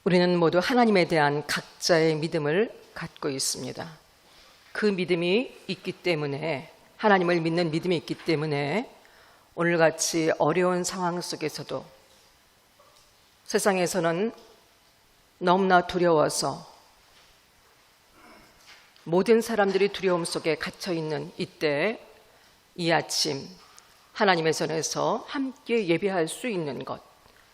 우리는 모두 하나님에 대한 각자의 믿음을 갖고 있습니다. 그 믿음이 있기 때문에, 하나님을 믿는 믿음이 있기 때문에 오늘같이 어려운 상황 속에서도 세상에서는 너무나 두려워서 모든 사람들이 두려움 속에 갇혀있는 이때, 이 아침 하나님의 전에서 함께 예배할 수 있는 것,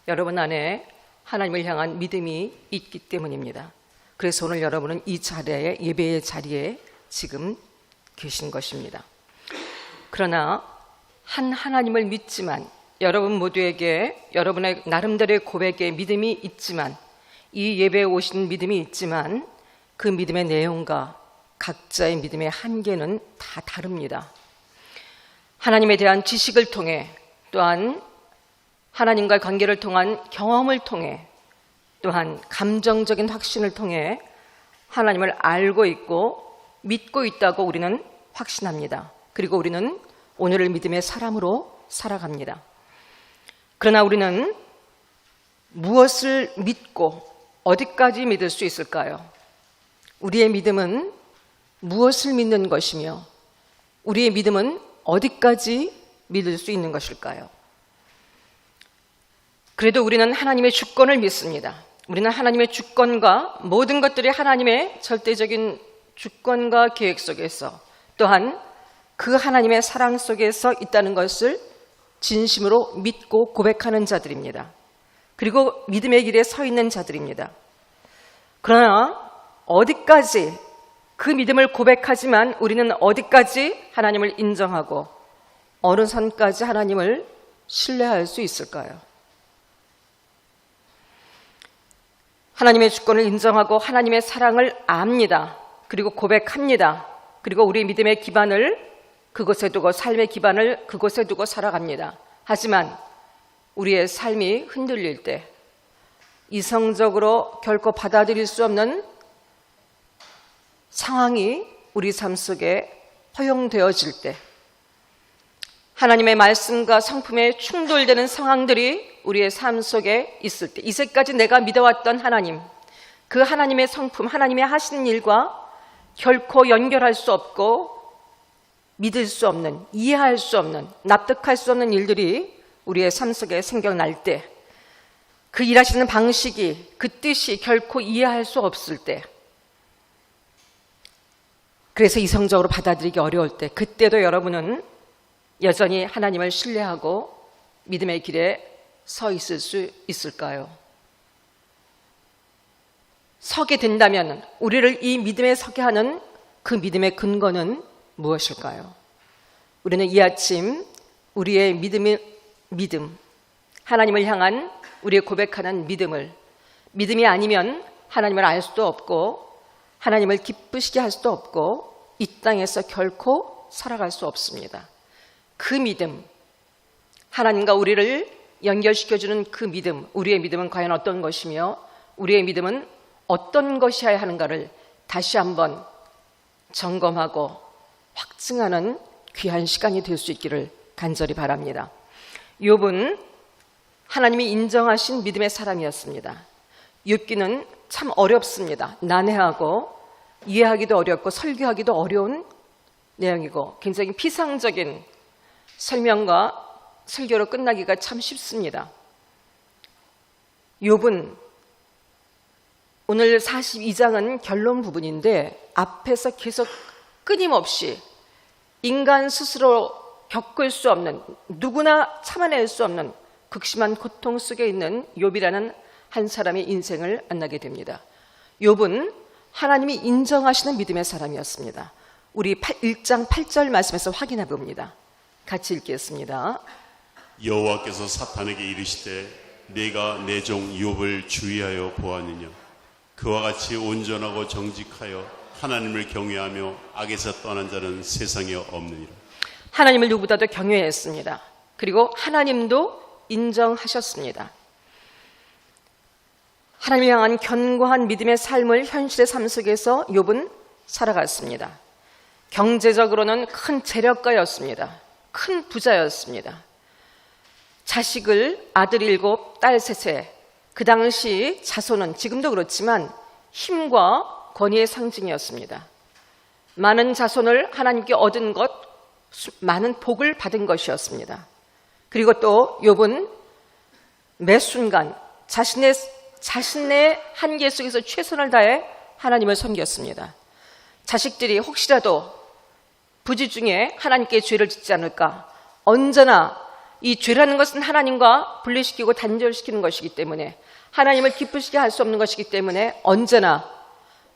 여러분 안에 하나님을 향한 믿음이 있기 때문입니다. 그래서 오늘 여러분은 이 자리에, 예배의 자리에 지금 계신 것입니다. 그러나 하나님을 믿지만, 여러분 모두에게 여러분의 나름대로의 고백에 믿음이 있지만, 이 예배에 오신 믿음이 있지만 그 믿음의 내용과 각자의 믿음의 한계는 다 다릅니다. 하나님에 대한 지식을 통해, 또한 하나님과의 관계를 통한 경험을 통해, 또한 감정적인 확신을 통해 하나님을 알고 있고 믿고 있다고 우리는 확신합니다. 그리고 우리는 오늘을 믿음의 사람으로 살아갑니다. 그러나 우리는 무엇을 믿고 어디까지 믿을 수 있을까요? 우리의 믿음은 무엇을 믿는 것이며 우리의 믿음은 어디까지 믿을 수 있는 것일까요? 그래도 우리는 하나님의 주권을 믿습니다. 우리는 하나님의 주권과 모든 것들이 하나님의 절대적인 주권과 계획 속에서, 또한 그 하나님의 사랑 속에서 있다는 것을 진심으로 믿고 고백하는 자들입니다. 그리고 믿음의 길에 서 있는 자들입니다. 그러나 어디까지 그 믿음을 고백하지만 우리는 어디까지 하나님을 인정하고 어느 선까지 하나님을 신뢰할 수 있을까요? 하나님의 주권을 인정하고 하나님의 사랑을 압니다. 그리고 고백합니다. 그리고 우리의 믿음의 기반을 그곳에 두고, 삶의 기반을 그곳에 두고 살아갑니다. 하지만 우리의 삶이 흔들릴 때, 이성적으로 결코 받아들일 수 없는 상황이 우리 삶 속에 허용되어질 때, 하나님의 말씀과 성품에 충돌되는 상황들이 우리의 삶 속에 있을 때, 이제까지 내가 믿어왔던 하나님, 그 하나님의 성품, 하나님의 하시는 일과 결코 연결할 수 없고 믿을 수 없는, 이해할 수 없는, 납득할 수 없는 일들이 우리의 삶 속에 생겨날 때, 그 일하시는 방식이, 그 뜻이 결코 이해할 수 없을 때, 그래서 이성적으로 받아들이기 어려울 때, 그때도 여러분은 여전히 하나님을 신뢰하고 믿음의 길에 서 있을 수 있을까요? 서게 된다면 우리를 이 믿음에 서게 하는 그 믿음의 근거는 무엇일까요? 우리는 이 아침 우리의 믿음, 하나님을 향한 우리의 고백하는 믿음이 아니면 하나님을 알 수도 없고 하나님을 기쁘시게 할 수도 없고 이 땅에서 결코 살아갈 수 없습니다. 그 믿음, 하나님과 우리를 연결시켜주는 그 믿음, 우리의 믿음은 과연 어떤 것이며 우리의 믿음은 어떤 것이어야 하는가를 다시 한번 점검하고 확증하는 귀한 시간이 될 수 있기를 간절히 바랍니다. 욥은 하나님이 인정하신 믿음의 사람이었습니다. 욥기는 참 어렵습니다. 난해하고 이해하기도 어렵고 설교하기도 어려운 내용이고 굉장히 피상적인 설명과 설교로 끝나기가 참 쉽습니다. 욥은 오늘 42장은 결론 부분인데 앞에서 계속 끊임없이 인간 스스로 겪을 수 없는, 누구나 참아낼 수 없는 극심한 고통 속에 있는 욥이라는 한 사람의 인생을 만나게 됩니다. 욥은 하나님이 인정하시는 믿음의 사람이었습니다. 우리 1장 8절 말씀에서 확인해 봅니다. 같이 읽겠습니다. 여호와께서 사탄에게 이르시되 네가 내 종 욥을 주의하여 보았느냐. 그와 같이 온전하고 정직하여 하나님을 경외하며 악에서 떠난 자는 세상에 없느니라. 하나님을 누구보다도 경외했습니다. 그리고 하나님도 인정하셨습니다. 하나님을 향한 견고한 믿음의 삶을 현실의 삶 속에서 욥은 살아갔습니다. 경제적으로는 큰 재력가였습니다. 큰 부자였습니다. 자식을 아들 7, 딸 3, 그 당시 자손은 지금도 그렇지만 힘과 권위의 상징이었습니다. 많은 자손을 하나님께 얻은 것, 많은 복을 받은 것이었습니다. 그리고 또 욥은 매 순간 자신의 한계 속에서 최선을 다해 하나님을 섬겼습니다. 자식들이 혹시라도 부지 중에 하나님께 죄를 짓지 않을까, 언제나 이 죄라는 것은 하나님과 분리시키고 단절시키는 것이기 때문에, 하나님을 기쁘시게 할 수 없는 것이기 때문에 언제나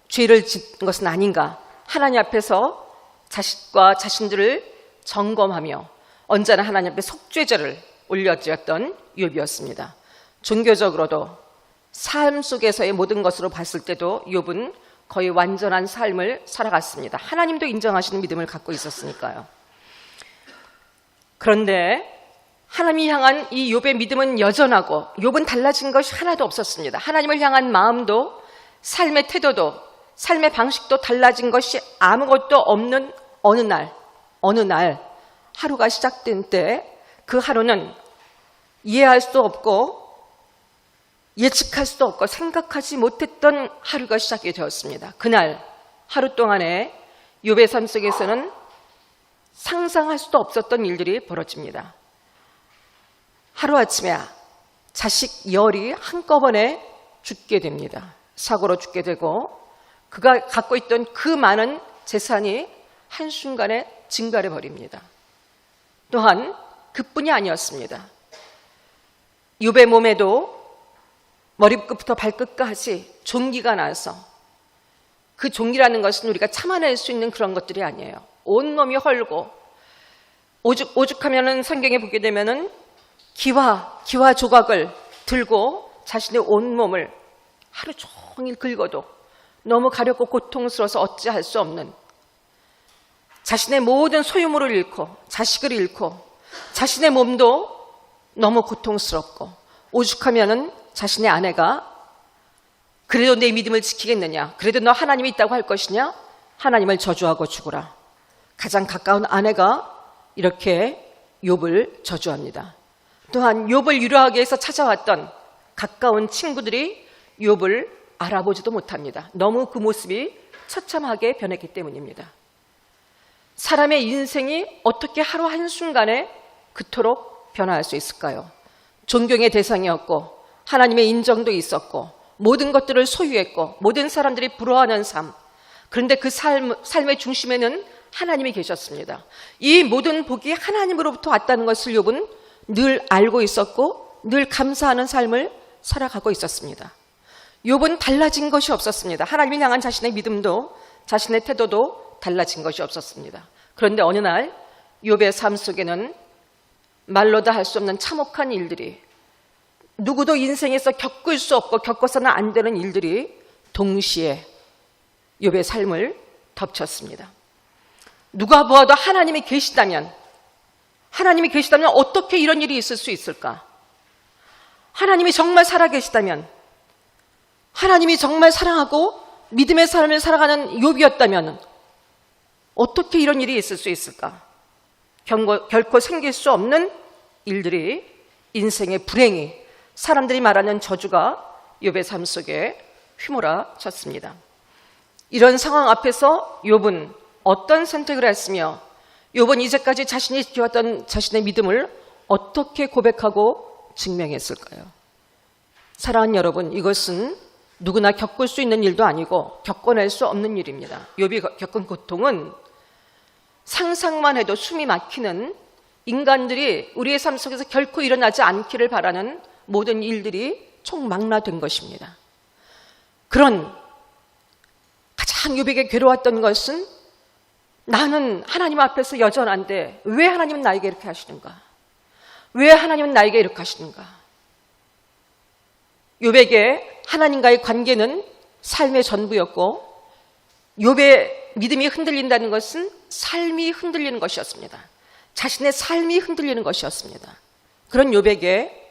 죄를 짓는 것은 아닌가, 하나님 앞에서 자식과 자신들을 점검하며 언제나 하나님 앞에 속죄제를 올려드렸던 욥이었습니다. 종교적으로도 삶 속에서의 모든 것으로 봤을 때도 욥은 거의 완전한 삶을 살아갔습니다. 하나님도 인정하시는 믿음을 갖고 있었으니까요. 그런데 하나님이 향한 이 욥의 믿음은 여전하고 욥은 달라진 것이 하나도 없었습니다. 하나님을 향한 마음도, 삶의 태도도, 삶의 방식도 달라진 것이 아무것도 없는 어느 날 하루가 시작된 때, 그 하루는 이해할 수 없고 예측할 수도 없고 생각하지 못했던 하루가 시작이 되었습니다. 그날 하루 동안에 욥의 삶 속에서는 상상할 수도 없었던 일들이 벌어집니다. 하루아침에 자식 열이 한꺼번에 죽게 됩니다. 사고로 죽게 되고 그가 갖고 있던 그 많은 재산이 한순간에 증발해 버립니다. 또한 그뿐이 아니었습니다. 욥의 몸에도 머리끝부터 발끝까지 종기가 나서, 그 종기라는 것은 우리가 참아낼 수 있는 그런 것들이 아니에요. 온몸이 헐고, 오죽하면은 성경에 보게 되면은 기와 조각을 들고 자신의 온몸을 하루 종일 긁어도 너무 가렵고 고통스러워서 어찌할 수 없는, 자신의 모든 소유물을 잃고 자식을 잃고 자신의 몸도 너무 고통스럽고, 오죽하면은 자신의 아내가 그래도 내 믿음을 지키겠느냐, 그래도 너 하나님이 있다고 할 것이냐, 하나님을 저주하고 죽으라. 가장 가까운 아내가 이렇게 욥을 저주합니다. 또한 욥을 위로하기 위해서 찾아왔던 가까운 친구들이 욥을 알아보지도 못합니다. 너무 그 모습이 처참하게 변했기 때문입니다. 사람의 인생이 어떻게 하루 한순간에 그토록 변화할 수 있을까요? 존경의 대상이었고 하나님의 인정도 있었고 모든 것들을 소유했고 모든 사람들이 부러워하는 삶, 그런데 그 삶의 중심에는 하나님이 계셨습니다. 이 모든 복이 하나님으로부터 왔다는 것을 욥은 늘 알고 있었고 늘 감사하는 삶을 살아가고 있었습니다. 욥은 달라진 것이 없었습니다. 하나님을 향한 자신의 믿음도 자신의 태도도 달라진 것이 없었습니다. 그런데 어느 날 욥의 삶 속에는 말로 다 할 수 없는 참혹한 일들이, 누구도 인생에서 겪을 수 없고 겪어서는 안 되는 일들이 동시에 욥의 삶을 덮쳤습니다. 누가 보아도 하나님이 계시다면 어떻게 이런 일이 있을 수 있을까? 하나님이 정말 살아계시다면, 하나님이 정말 사랑하고 믿음의 삶을 살아가는 욥이었다면 어떻게 이런 일이 있을 수 있을까? 결코 생길 수 없는 일들이, 인생의 불행이, 사람들이 말하는 저주가 욥의 삶 속에 휘몰아쳤습니다. 이런 상황 앞에서 욥은 어떤 선택을 했으며 욥은 이제까지 자신이 지켜왔던 자신의 믿음을 어떻게 고백하고 증명했을까요? 사랑하는 여러분, 이것은 누구나 겪을 수 있는 일도 아니고 겪어낼 수 없는 일입니다. 욥이 겪은 고통은 상상만 해도 숨이 막히는, 인간들이 우리의 삶 속에서 결코 일어나지 않기를 바라는 모든 일들이 총망라된 것입니다. 그런 가장 욥에게 괴로웠던 것은, 나는 하나님 앞에서 여전한데 왜 하나님은 나에게 이렇게 하시는가? 왜 하나님은 나에게 이렇게 하시는가? 욥에게 하나님과의 관계는 삶의 전부였고, 욥의 믿음이 흔들린다는 것은 삶이 흔들리는 것이었습니다. 자신의 삶이 흔들리는 것이었습니다. 그런 욥에게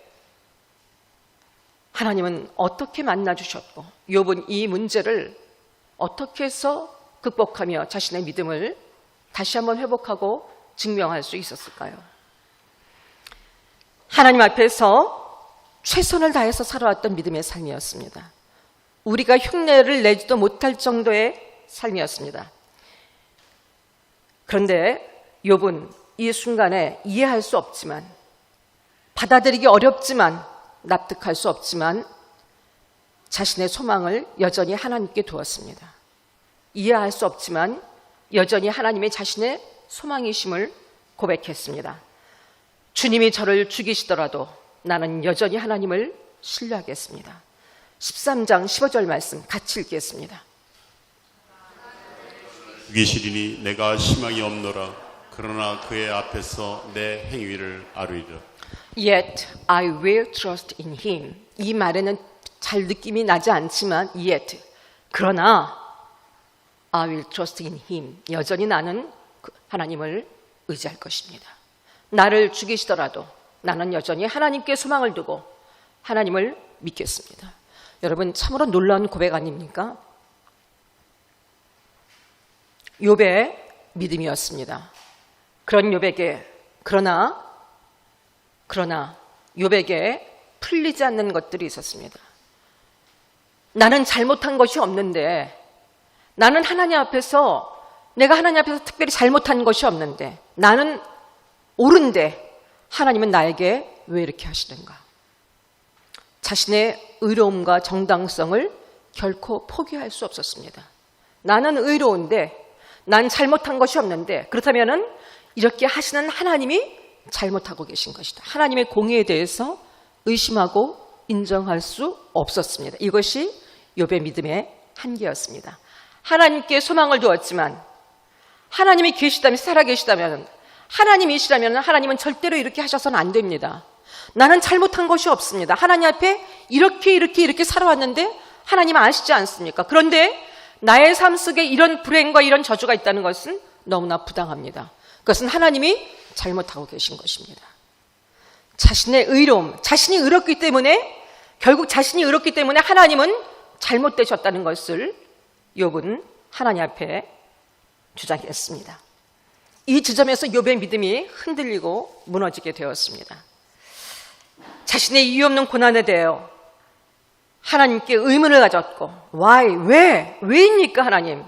하나님은 어떻게 만나주셨고, 욥은 이 문제를 어떻게 해서 극복하며 자신의 믿음을 다시 한번 회복하고 증명할 수 있었을까요? 하나님 앞에서 최선을 다해서 살아왔던 믿음의 삶이었습니다. 우리가 흉내를 내지도 못할 정도의 삶이었습니다. 그런데 욥은 이 순간에 이해할 수 없지만, 받아들이기 어렵지만, 납득할 수 없지만 자신의 소망을 여전히 하나님께 두었습니다. 이해할 수 없지만 여전히 하나님의 자신의 소망이심을 고백했습니다. 주님이 저를 죽이시더라도 나는 여전히 하나님을 신뢰하겠습니다. 13장 15절 말씀 같이 읽겠습니다. 죽이시리니 내가 희망이 없노라. 그러나 그의 앞에서 내 행위를 아뢰리라. Yet I will trust in him. 이 말에는 잘 느낌이 나지 않지만 yet, 그러나 I will trust in him. 여전히 나는 하나님을 의지할 것입니다. 나를 죽이시더라도 나는 여전히 하나님께 소망을 두고 하나님을 믿겠습니다. 여러분, 참으로 놀라운 고백 아닙니까? 욥의 믿음이었습니다. 그런 욥에게 그러나 욥에게 풀리지 않는 것들이 있었습니다. 나는 잘못한 것이 없는데, 나는 하나님 앞에서, 내가 하나님 앞에서 특별히 잘못한 것이 없는데, 나는 옳은데 하나님은 나에게 왜 이렇게 하시는가? 자신의 의로움과 정당성을 결코 포기할 수 없었습니다. 나는 의로운데, 난 잘못한 것이 없는데, 그렇다면 이렇게 하시는 하나님이 잘못하고 계신 것이다. 하나님의 공의에 대해서 의심하고 인정할 수 없었습니다. 이것이 욥의 믿음의 한계였습니다. 하나님께 소망을 두었지만, 하나님이 계시다면, 살아계시다면, 하나님이시라면 하나님은 절대로 이렇게 하셔서는 안 됩니다. 나는 잘못한 것이 없습니다. 하나님 앞에 이렇게 살아왔는데 하나님은 아시지 않습니까? 그런데 나의 삶 속에 이런 불행과 이런 저주가 있다는 것은 너무나 부당합니다. 그것은 하나님이 잘못하고 계신 것입니다. 자신의 의로움, 자신이 의롭기 때문에, 결국 자신이 의롭기 때문에 하나님은 잘못되셨다는 것을 욥은 하나님 앞에 주장했습니다. 이 지점에서 욥의 믿음이 흔들리고 무너지게 되었습니다. 자신의 이유 없는 고난에 대하여 하나님께 의문을 가졌고, why? 왜입니까 하나님?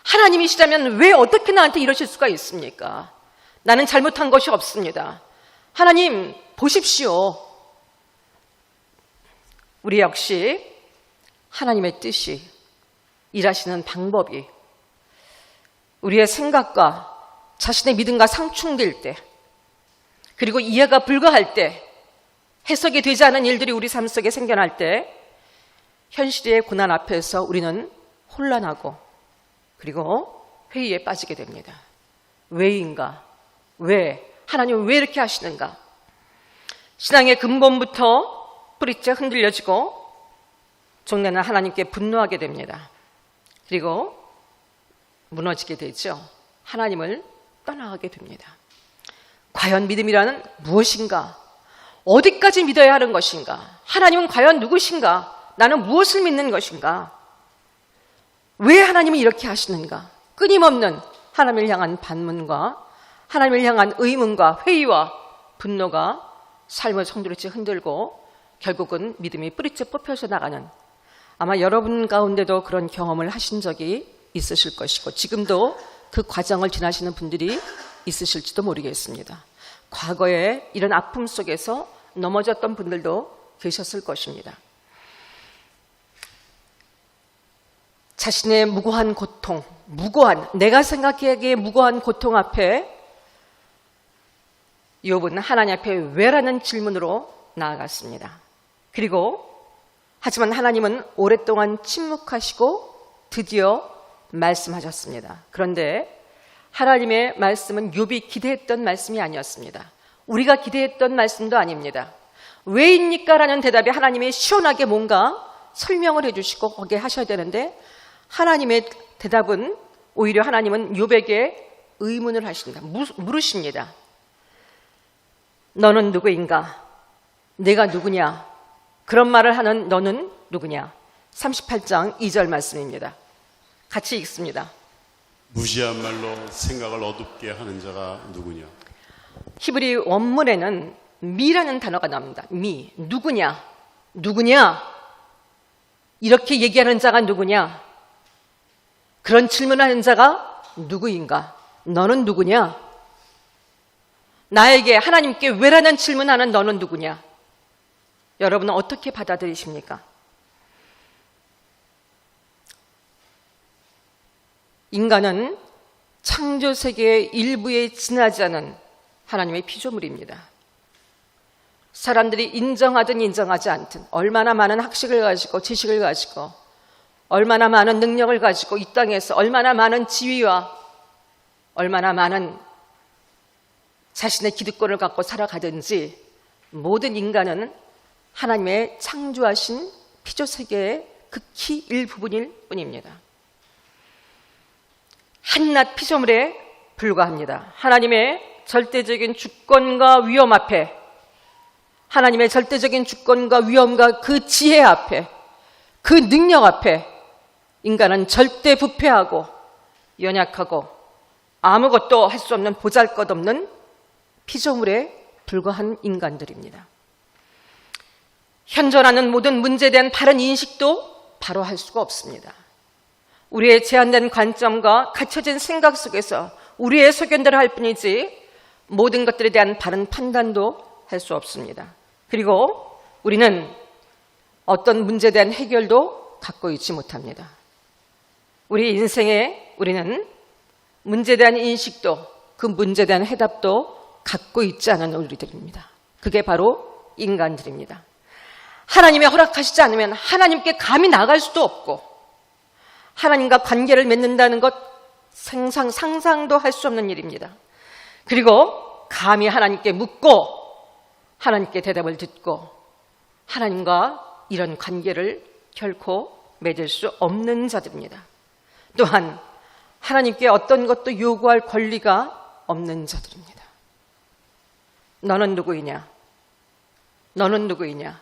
하나님이시라면 왜 어떻게 나한테 이러실 수가 있습니까? 나는 잘못한 것이 없습니다. 하나님 보십시오. 우리 역시 하나님의 뜻이, 일하시는 방법이 우리의 생각과 자신의 믿음과 상충될 때, 그리고 이해가 불가할 때, 해석이 되지 않은 일들이 우리 삶 속에 생겨날 때, 현실의 고난 앞에서 우리는 혼란하고 그리고 회의에 빠지게 됩니다. 왜인가? 왜? 하나님은 왜 이렇게 하시는가? 신앙의 근본부터 뿌리째 흔들려지고 종래는 하나님께 분노하게 됩니다. 그리고 무너지게 되죠. 하나님을 떠나가게 됩니다. 과연 믿음이라는 무엇인가? 어디까지 믿어야 하는 것인가? 하나님은 과연 누구신가? 나는 무엇을 믿는 것인가? 왜 하나님이 이렇게 하시는가? 끊임없는 하나님을 향한 반문과 하나님을 향한 의문과 회의와 분노가 삶을 송두리째 흔들고 결국은 믿음이 뿌리째 뽑혀서 나가는, 아마 여러분 가운데도 그런 경험을 하신 적이 있으실 것이고 지금도 그 과정을 지나시는 분들이 있으실지도 모르겠습니다. 과거에 이런 아픔 속에서 넘어졌던 분들도 계셨을 것입니다. 자신의 무고한 고통, 내가 생각하기에 무고한 고통 앞에 욥은 하나님 앞에 왜라는 질문으로 나아갔습니다. 그리고 하지만 하나님은 오랫동안 침묵하시고 드디어 말씀하셨습니다. 그런데 하나님의 말씀은 욥이 기대했던 말씀이 아니었습니다. 우리가 기대했던 말씀도 아닙니다. 왜입니까? 라는 대답에 하나님이 시원하게 뭔가 설명을 해주시고 거기에 하셔야 되는데, 하나님의 대답은 오히려 하나님은 욥에게 의문을 하십니다. 물으십니다. 너는 누구인가? 내가 누구냐? 그런 말을 하는 너는 누구냐? 38장 2절 말씀입니다. 같이 읽습니다. 무시한 말로 생각을 어둡게 하는 자가 누구냐? 히브리 원문에는 미라는 단어가 나옵니다. 미. 누구냐? 누구냐? 이렇게 얘기하는 자가 누구냐? 그런 질문하는 자가 누구인가? 너는 누구냐? 나에게 하나님께 왜라는 질문하는 너는 누구냐? 여러분은 어떻게 받아들이십니까? 인간은 창조 세계의 일부에 지나지 않은 하나님의 피조물입니다. 사람들이 인정하든 인정하지 않든 얼마나 많은 학식을 가지고 지식을 가지고 얼마나 많은 능력을 가지고 이 땅에서 얼마나 많은 지위와 얼마나 많은 자신의 기득권을 갖고 살아가든지 모든 인간은 하나님의 창조하신 피조세계의 극히 일부분일 뿐입니다. 한낱 피조물에 불과합니다. 하나님의 절대적인 주권과 위엄 앞에, 하나님의 절대적인 주권과 위엄과 그 지혜 앞에, 그 능력 앞에 인간은 절대 부패하고 연약하고 아무것도 할 수 없는 보잘것없는 피조물에 불과한 인간들입니다. 현존하는 모든 문제에 대한 바른 인식도 바로 할 수가 없습니다. 우리의 제한된 관점과 갖춰진 생각 속에서 우리의 소견대로 할 뿐이지 모든 것들에 대한 바른 판단도 할 수 없습니다. 그리고 우리는 어떤 문제에 대한 해결도 갖고 있지 못합니다. 우리 인생에 우리는 문제에 대한 인식도 그 문제에 대한 해답도 갖고 있지 않은 우리들입니다. 그게 바로 인간들입니다. 하나님이 허락하시지 않으면 하나님께 감히 나갈 수도 없고 하나님과 관계를 맺는다는 것 상상도 할 수 없는 일입니다. 그리고 감히 하나님께 묻고 하나님께 대답을 듣고 하나님과 이런 관계를 결코 맺을 수 없는 자들입니다. 또한 하나님께 어떤 것도 요구할 권리가 없는 자들입니다. 너는 누구이냐? 너는 누구이냐?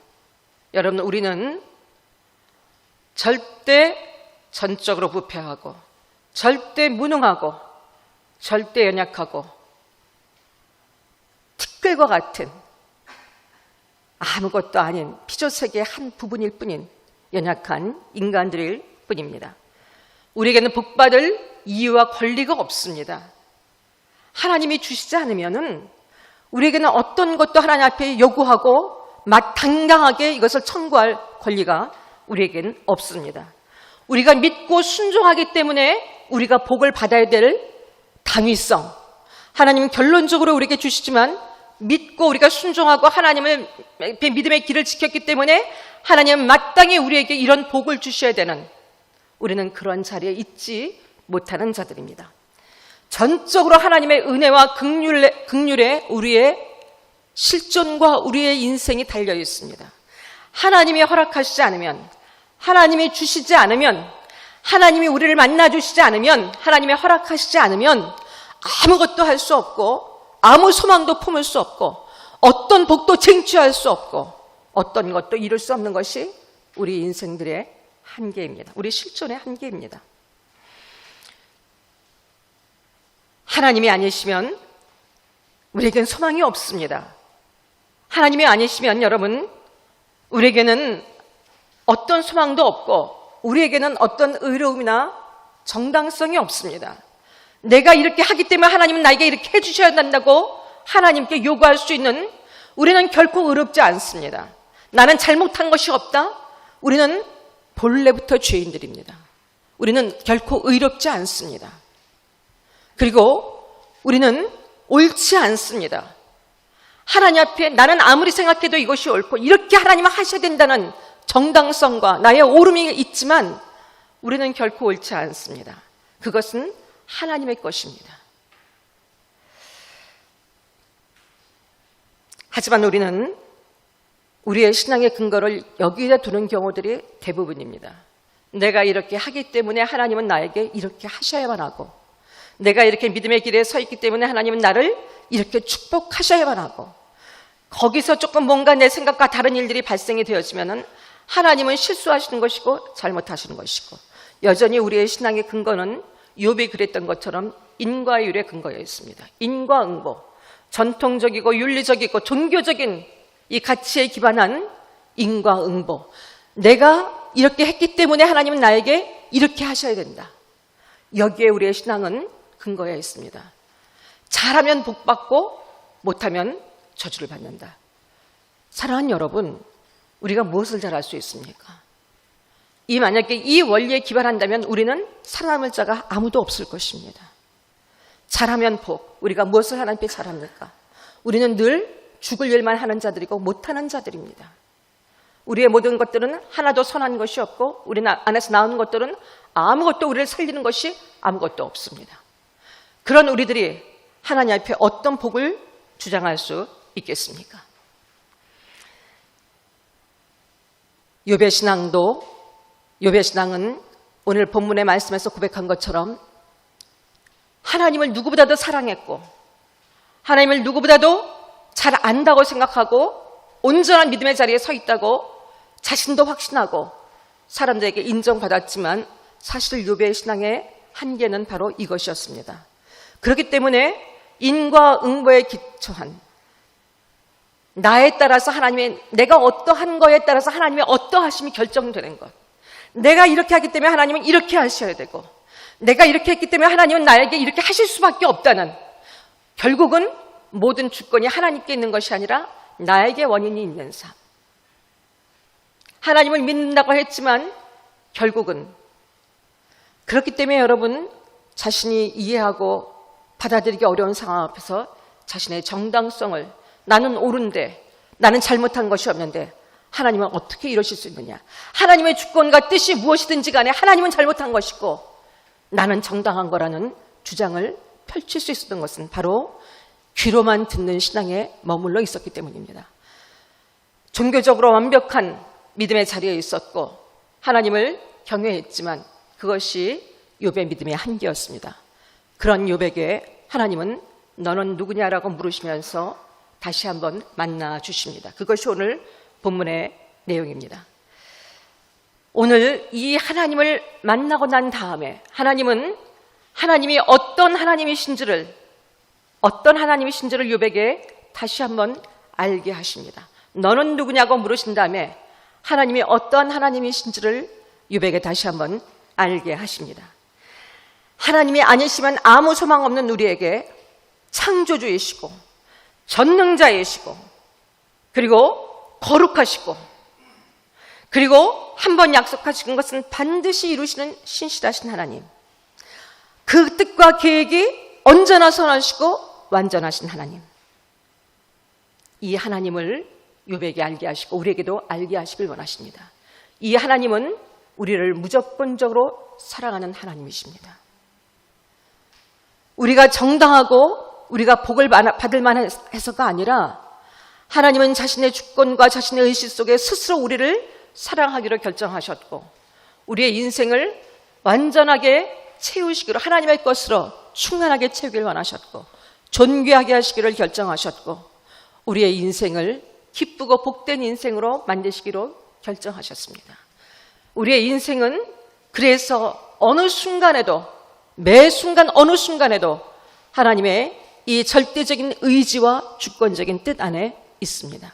여러분, 우리는 절대 전적으로 부패하고 절대 무능하고 절대 연약하고 티끌과 같은 아무것도 아닌 피조세계의 한 부분일 뿐인 연약한 인간들일 뿐입니다. 우리에게는 복받을 이유와 권리가 없습니다. 하나님이 주시지 않으면은 우리에게는 어떤 것도 하나님 앞에 요구하고 마땅하게 이것을 청구할 권리가 우리에게는 없습니다. 우리가 믿고 순종하기 때문에 우리가 복을 받아야 될 당위성, 하나님은 결론적으로 우리에게 주시지만 믿고 우리가 순종하고 하나님의 믿음의 길을 지켰기 때문에 하나님은 마땅히 우리에게 이런 복을 주셔야 되는, 우리는 그런 자리에 있지 못하는 자들입니다. 전적으로 하나님의 은혜와 긍휼에 우리의 실존과 우리의 인생이 달려 있습니다. 하나님이 허락하시지 않으면, 하나님이 주시지 않으면, 하나님이 우리를 만나주시지 않으면, 하나님이 허락하시지 않으면 아무것도 할 수 없고 아무 소망도 품을 수 없고 어떤 복도 쟁취할 수 없고 어떤 것도 이룰 수 없는 것이 우리 인생들의 한계입니다. 우리 실존의 한계입니다. 하나님이 아니시면 우리에겐 소망이 없습니다. 하나님이 아니시면 여러분, 우리에게는 어떤 소망도 없고 우리에게는 어떤 의로움이나 정당성이 없습니다. 내가 이렇게 하기 때문에 하나님은 나에게 이렇게 해주셔야 한다고 하나님께 요구할 수 있는, 우리는 결코 의롭지 않습니다. 나는 잘못한 것이 없다. 우리는 본래부터 죄인들입니다. 우리는 결코 의롭지 않습니다. 그리고 우리는 옳지 않습니다. 하나님 앞에 나는 아무리 생각해도 이것이 옳고 이렇게 하나님은 하셔야 된다는 정당성과 나의 옳음이 있지만 우리는 결코 옳지 않습니다. 그것은 하나님의 것입니다. 하지만 우리는 우리의 신앙의 근거를 여기에 두는 경우들이 대부분입니다. 내가 이렇게 하기 때문에 하나님은 나에게 이렇게 하셔야만 하고, 내가 이렇게 믿음의 길에 서 있기 때문에 하나님은 나를 이렇게 축복하셔야만 하고, 거기서 조금 뭔가 내 생각과 다른 일들이 발생이 되어지면은 하나님은 실수하시는 것이고 잘못하시는 것이고, 여전히 우리의 신앙의 근거는 욥이 그랬던 것처럼 인과율에 근거해 있습니다. 인과응보. 전통적이고 윤리적이고 종교적인 이 가치에 기반한 인과응보. 내가 이렇게 했기 때문에 하나님은 나에게 이렇게 하셔야 된다. 여기에 우리의 신앙은 근거해 있습니다. 잘하면 복받고 못하면 저주를 받는다. 사랑하는 여러분, 우리가 무엇을 잘할 수 있습니까? 만약에 이 원리에 기반한다면 우리는 살아남을 자가 아무도 없을 것입니다. 잘하면 복. 우리가 무엇을 하나님께 잘합니까? 우리는 늘 죽을 일만 하는 자들이고 못하는 자들입니다. 우리의 모든 것들은 하나도 선한 것이 없고 우리 안에서 나오는 것들은 아무것도 우리를 살리는 것이 아무것도 없습니다. 그런 우리들이 하나님 앞에 어떤 복을 주장할 수 있겠습니까? 욥의 신앙은 오늘 본문의 말씀에서 고백한 것처럼 하나님을 누구보다도 사랑했고 하나님을 누구보다도 잘 안다고 생각하고 온전한 믿음의 자리에 서 있다고 자신도 확신하고 사람들에게 인정받았지만 사실 욥의 신앙의 한계는 바로 이것이었습니다. 그렇기 때문에 인과응보에 기초한 나에 따라서 내가 어떠한 거에 따라서 하나님의 어떠하심이 결정되는 것. 내가 이렇게 하기 때문에 하나님은 이렇게 하셔야 되고 내가 이렇게 했기 때문에 하나님은 나에게 이렇게 하실 수밖에 없다는, 결국은 모든 주권이 하나님께 있는 것이 아니라 나에게 원인이 있는 삶. 하나님을 믿는다고 했지만 결국은 그렇기 때문에 여러분 자신이 이해하고 받아들이기 어려운 상황 앞에서 자신의 정당성을 나는 옳은데 나는 잘못한 것이 없는데 하나님은 어떻게 이러실 수 있느냐. 하나님의 주권과 뜻이 무엇이든지 간에 하나님은 잘못한 것이고 나는 정당한 거라는 주장을 펼칠 수 있었던 것은 바로 귀로만 듣는 신앙에 머물러 있었기 때문입니다. 종교적으로 완벽한 믿음의 자리에 있었고 하나님을 경외했지만 그것이 욥의 믿음의 한계였습니다. 그런 욥에게 하나님은 너는 누구냐라고 물으시면서 다시 한번 만나 주십니다. 그것이 오늘 본문의 내용입니다. 오늘 이 하나님을 만나고 난 다음에 하나님이 어떤 하나님이신지를 욥에게 다시 한번 알게 하십니다. 너는 누구냐고 물으신 다음에 하나님이 어떤 하나님이신지를 욥에게 다시 한번 알게 하십니다. 하나님이 아니시면 아무 소망 없는 우리에게 창조주이시고 전능자이시고 그리고 거룩하시고 그리고 한번 약속하신 것은 반드시 이루시는 신실하신 하나님, 그 뜻과 계획이 언제나 선하시고 완전하신 하나님, 이 하나님을 욥에게 알게 하시고 우리에게도 알게 하시길 원하십니다. 이 하나님은 우리를 무조건적으로 사랑하는 하나님이십니다. 우리가 정당하고 우리가 복을 받을 만해서가 아니라 하나님은 자신의 주권과 자신의 의식 속에 스스로 우리를 사랑하기로 결정하셨고 우리의 인생을 완전하게 채우시기로 하나님의 것으로 충만하게 채우기를 원하셨고 존귀하게 하시기를 결정하셨고 우리의 인생을 기쁘고 복된 인생으로 만드시기로 결정하셨습니다. 우리의 인생은 그래서 어느 순간에도 매 순간 어느 순간에도 하나님의 이 절대적인 의지와 주권적인 뜻 안에 있습니다.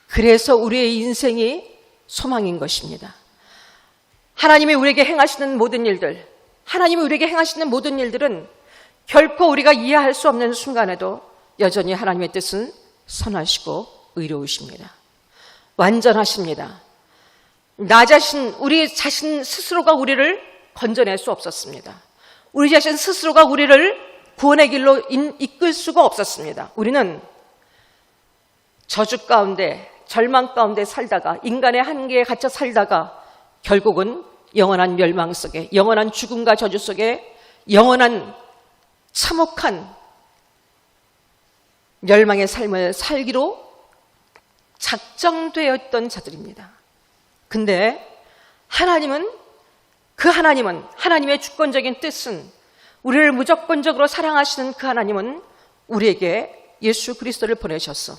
그래서 우리의 인생이 소망인 것입니다. 하나님이 우리에게 행하시는 모든 일들은 결코 우리가 이해할 수 없는 순간에도 여전히 하나님의 뜻은 선하시고 의로우십니다. 완전하십니다. 우리 자신 스스로가 우리를 건져낼 수 없었습니다. 우리 자신 스스로가 우리를 구원의 길로 이끌 수가 없었습니다. 우리는 저주 가운데 절망 가운데 살다가 인간의 한계에 갇혀 살다가 결국은 영원한 멸망 속에 영원한 죽음과 저주 속에 영원한 참혹한 멸망의 삶을 살기로 작정되었던 자들입니다. 근데 하나님의 주권적인 뜻은 우리를 무조건적으로 사랑하시는 그 하나님은 우리에게 예수 그리스도를 보내셨어.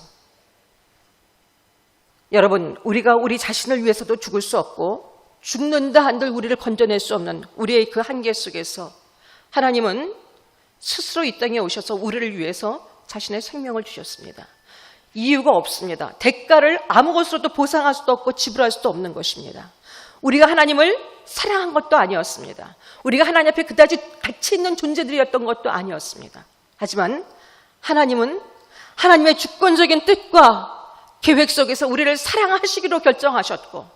여러분, 우리가 우리 자신을 위해서도 죽을 수 없고 죽는다 한들 우리를 건져낼 수 없는 우리의 그 한계 속에서 하나님은 스스로 이 땅에 오셔서 우리를 위해서 자신의 생명을 주셨습니다. 이유가 없습니다. 대가를 아무것으로도 보상할 수도 없고 지불할 수도 없는 것입니다. 우리가 하나님을 사랑한 것도 아니었습니다. 우리가 하나님 앞에 그다지 가치 있는 존재들이었던 것도 아니었습니다. 하지만 하나님은 하나님의 주권적인 뜻과 계획 속에서 우리를 사랑하시기로 결정하셨고,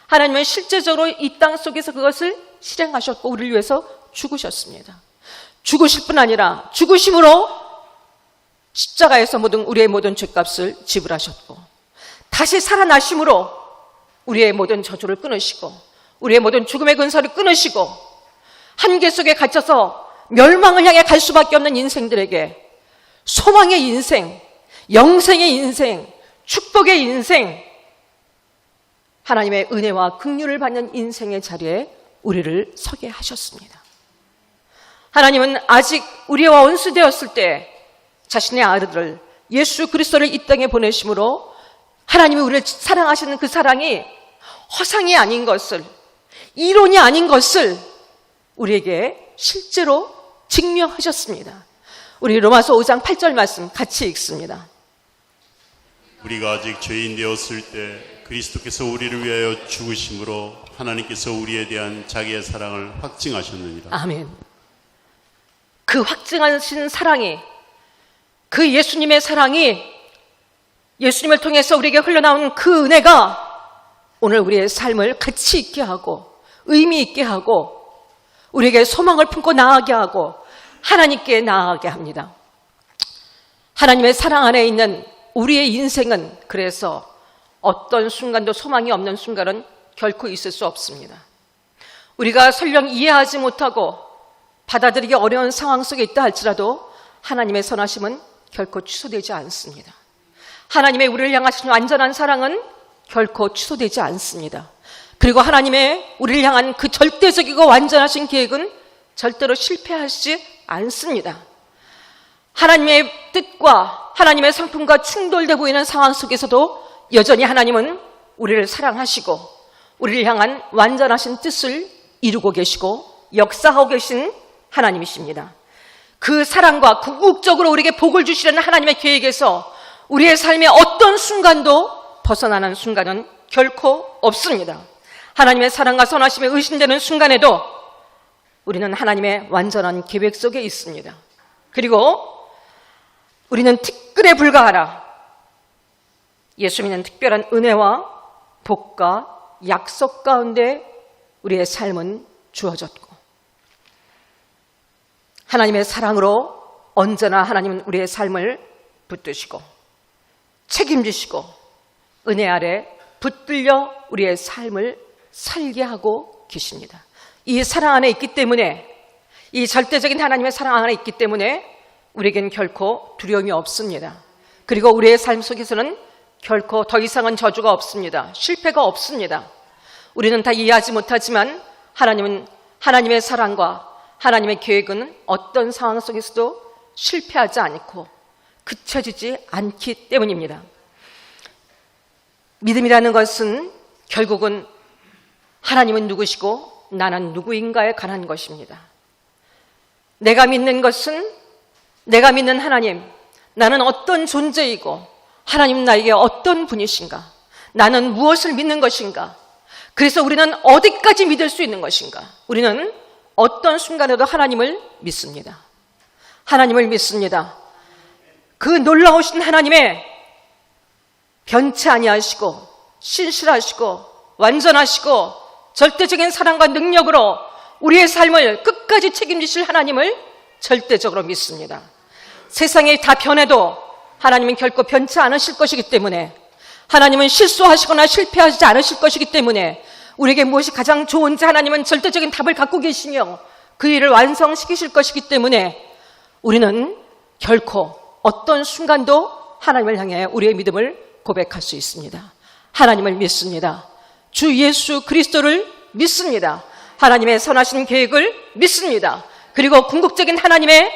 하나님은 실제적으로 이 땅 속에서 그것을 실행하셨고 우리를 위해서 죽으셨습니다. 죽으실 뿐 아니라 죽으심으로 십자가에서 우리의 모든 죄값을 지불하셨고, 다시 살아나심으로 우리의 모든 저주를 끊으시고 우리의 모든 죽음의 근서를 끊으시고, 한계 속에 갇혀서 멸망을 향해 갈 수밖에 없는 인생들에게 소망의 인생, 영생의 인생, 축복의 인생, 하나님의 은혜와 긍휼을 받는 인생의 자리에 우리를 서게 하셨습니다. 하나님은 아직 우리와 원수되었을 때 자신의 아들을, 예수 그리스도를 이 땅에 보내심으로 하나님이 우리를 사랑하시는 그 사랑이 허상이 아닌 것을, 이론이 아닌 것을 우리에게 실제로 증명하셨습니다. 우리 로마서 5장 8절 말씀 같이 읽습니다. 우리가 아직 죄인 되었을 때 그리스도께서 우리를 위하여 죽으심으로 하나님께서 우리에 대한 자기의 사랑을 확증하셨느니라. 아멘. 그 확증하신 사랑이, 그 예수님의 사랑이, 예수님을 통해서 우리에게 흘러나온 그 은혜가 오늘 우리의 삶을 가치 있게 하고 의미 있게 하고 우리에게 소망을 품고 나아가게 하고 하나님께 나아가게 합니다. 하나님의 사랑 안에 있는 우리의 인생은 그래서 어떤 순간도 소망이 없는 순간은 결코 있을 수 없습니다. 우리가 설령 이해하지 못하고 받아들이기 어려운 상황 속에 있다 할지라도 하나님의 선하심은 결코 취소되지 않습니다. 하나님의 우리를 향하신 완전한 사랑은 결코 취소되지 않습니다. 그리고 하나님의 우리를 향한 그 절대적이고 완전하신 계획은 절대로 실패하지 않습니다. 하나님의 뜻과 하나님의 성품과 충돌돼 보이는 상황 속에서도 여전히 하나님은 우리를 사랑하시고 우리를 향한 완전하신 뜻을 이루고 계시고 역사하고 계신 하나님이십니다. 그 사랑과 궁극적으로 우리에게 복을 주시려는 하나님의 계획에서 우리의 삶의 어떤 순간도 벗어나는 순간은 결코 없습니다. 하나님의 사랑과 선하심에 의심되는 순간에도 우리는 하나님의 완전한 계획 속에 있습니다. 그리고 우리는 티끌에 불과하라. 예수 믿는 특별한 은혜와 복과 약속 가운데 우리의 삶은 주어졌고, 하나님의 사랑으로 언제나 하나님은 우리의 삶을 붙드시고 책임지시고 은혜 아래 붙들려 우리의 삶을 살게 하고 계십니다. 이 사랑 안에 있기 때문에, 이 절대적인 하나님의 사랑 안에 있기 때문에 우리에겐 결코 두려움이 없습니다. 그리고 우리의 삶 속에서는 결코 더 이상은 저주가 없습니다. 실패가 없습니다. 우리는 다 이해하지 못하지만 하나님은, 하나님의 사랑과 하나님의 계획은 어떤 상황 속에서도 실패하지 않고 그쳐지지 않기 때문입니다. 믿음이라는 것은 결국은 하나님은 누구시고 나는 누구인가에 관한 것입니다. 내가 믿는 것은, 내가 믿는 하나님, 나는 어떤 존재이고 하나님 나에게 어떤 분이신가, 나는 무엇을 믿는 것인가, 그래서 우리는 어디까지 믿을 수 있는 것인가. 우리는 어떤 순간에도 하나님을 믿습니다. 하나님을 믿습니다. 그 놀라우신 하나님의 변치 아니하시고 신실하시고 완전하시고 절대적인 사랑과 능력으로 우리의 삶을 끝까지 책임지실 하나님을 절대적으로 믿습니다. 세상이 다 변해도 하나님은 결코 변치 않으실 것이기 때문에, 하나님은 실수하시거나 실패하지 않으실 것이기 때문에, 우리에게 무엇이 가장 좋은지 하나님은 절대적인 답을 갖고 계시며 그 일을 완성시키실 것이기 때문에 우리는 결코 어떤 순간도 하나님을 향해 우리의 믿음을 고백할 수 있습니다. 하나님을 믿습니다. 주 예수 그리스도를 믿습니다. 하나님의 선하신 계획을 믿습니다. 그리고 궁극적인 하나님의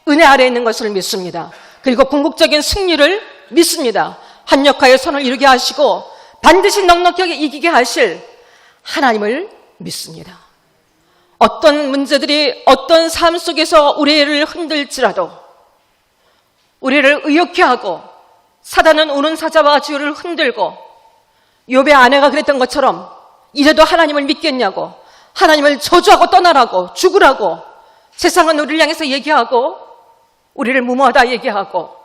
은혜 아래에 있는 것을 믿습니다. 그리고 궁극적인 승리를 믿습니다. 합력하여 선을 이루게 하시고 반드시 넉넉하게 이기게 하실 하나님을 믿습니다. 어떤 문제들이 어떤 삶 속에서 우리를 흔들지라도, 우리를 의욕케 하고 사단은 오는 사자와 지우를 흔들고 욥의 아내가 그랬던 것처럼 이래도 하나님을 믿겠냐고, 하나님을 저주하고 떠나라고, 죽으라고 세상은 우리를 향해서 얘기하고 우리를 무모하다 얘기하고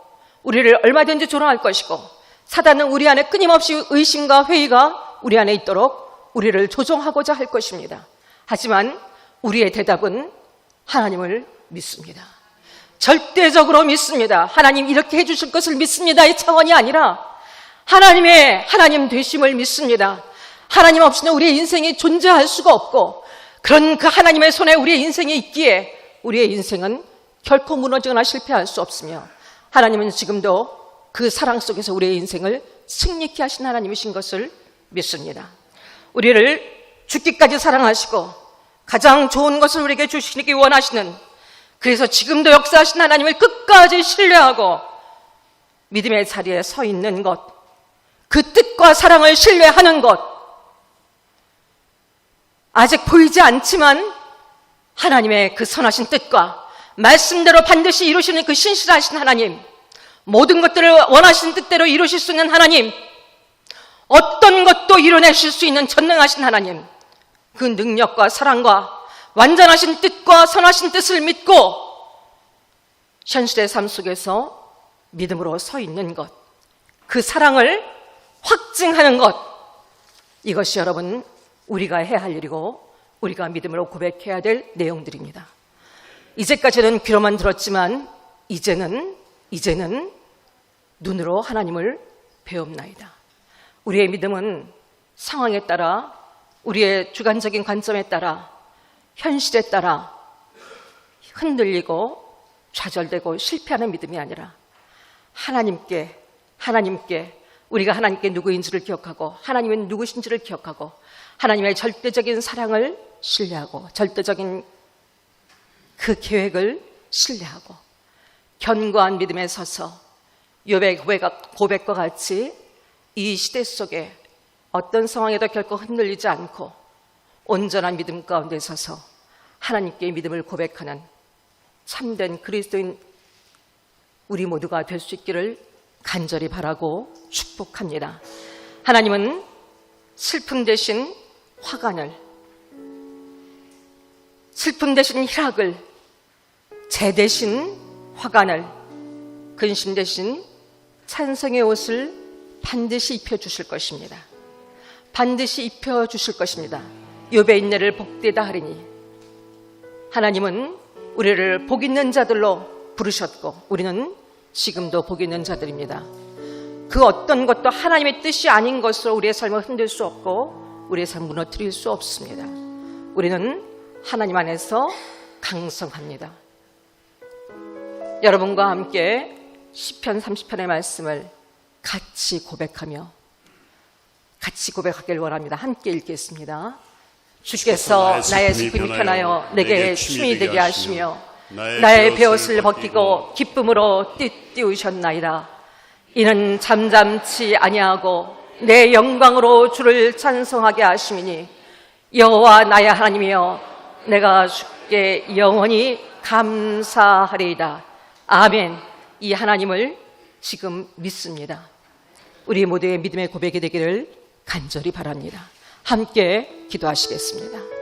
우리를 얼마든지 조롱할 것이고 사단은 우리 안에 끊임없이 의심과 회의가 우리 안에 있도록 우리를 조종하고자 할 것입니다. 하지만 우리의 대답은 하나님을 믿습니다. 절대적으로 믿습니다. 하나님 이렇게 해주실 것을 믿습니다의 차원이 아니라 하나님의 하나님 되심을 믿습니다. 하나님 없이는 우리의 인생이 존재할 수가 없고 그런 그 하나님의 손에 우리의 인생이 있기에 우리의 인생은 결코 무너지거나 실패할 수 없으며 하나님은 지금도 그 사랑 속에서 우리의 인생을 승리케 하신 하나님이신 것을 믿습니다. 우리를 죽기까지 사랑하시고 가장 좋은 것을 우리에게 주시기 원하시는, 그래서 지금도 역사하신 하나님을 끝까지 신뢰하고 믿음의 자리에 서 있는 것, 그 뜻과 사랑을 신뢰하는 것, 아직 보이지 않지만 하나님의 그 선하신 뜻과 말씀대로 반드시 이루시는 그 신실하신 하나님, 모든 것들을 원하신 뜻대로 이루실 수 있는 하나님, 어떤 것도 이뤄내실 수 있는 전능하신 하나님, 그 능력과 사랑과 완전하신 뜻과 선하신 뜻을 믿고 현실의 삶 속에서 믿음으로 서 있는 것, 그 사랑을 확증하는 것, 이것이 여러분 우리가 해야 할 일이고 우리가 믿음으로 고백해야 될 내용들입니다. 이제까지는 귀로만 들었지만 이제는 눈으로 하나님을 배웁나이다. 우리의 믿음은 상황에 따라, 우리의 주관적인 관점에 따라, 현실에 따라 흔들리고 좌절되고 실패하는 믿음이 아니라 하나님께 우리가 하나님께 누구인지를 기억하고 하나님은 누구신지를 기억하고 하나님의 절대적인 사랑을 신뢰하고 절대적인 그 계획을 신뢰하고 견고한 믿음에 서서 욥의 고백과 같이 이 시대 속에 어떤 상황에도 결코 흔들리지 않고 온전한 믿음 가운데 서서 하나님께 믿음을 고백하는 참된 그리스도인 우리 모두가 될 수 있기를 간절히 바라고 축복합니다. 하나님은 슬픔 대신 화관을, 슬픔 대신 희락을, 재 대신 화관을, 근심 대신 찬성의 옷을 반드시 입혀주실 것입니다. 반드시 입혀주실 것입니다. 욥의 인내를 복되다 하리니, 하나님은 우리를 복 있는 자들로 부르셨고 우리는 지금도 복 있는 자들입니다. 그 어떤 것도 하나님의 뜻이 아닌 것으로 우리의 삶을 흔들 수 없고 우리의 삶을 무너뜨릴 수 없습니다. 우리는 하나님 안에서 강성합니다. 여러분과 함께 시편 30편의 말씀을 같이 고백하길 원합니다. 함께 읽겠습니다. 주께서 나의 슬픔이 편하여 내게 춤이 되게 하시며 나의 베옷을 벗기고 기쁨으로 띠우셨나이다. 이는 잠잠치 아니하고 내 영광으로 주를 찬송하게 하심이니 여호와 나의 하나님이여 내가 주께 영원히 감사하리이다. 아멘. 이 하나님을 지금 믿습니다. 우리 모두의 믿음의 고백이 되기를 간절히 바랍니다. 함께 기도하시겠습니다.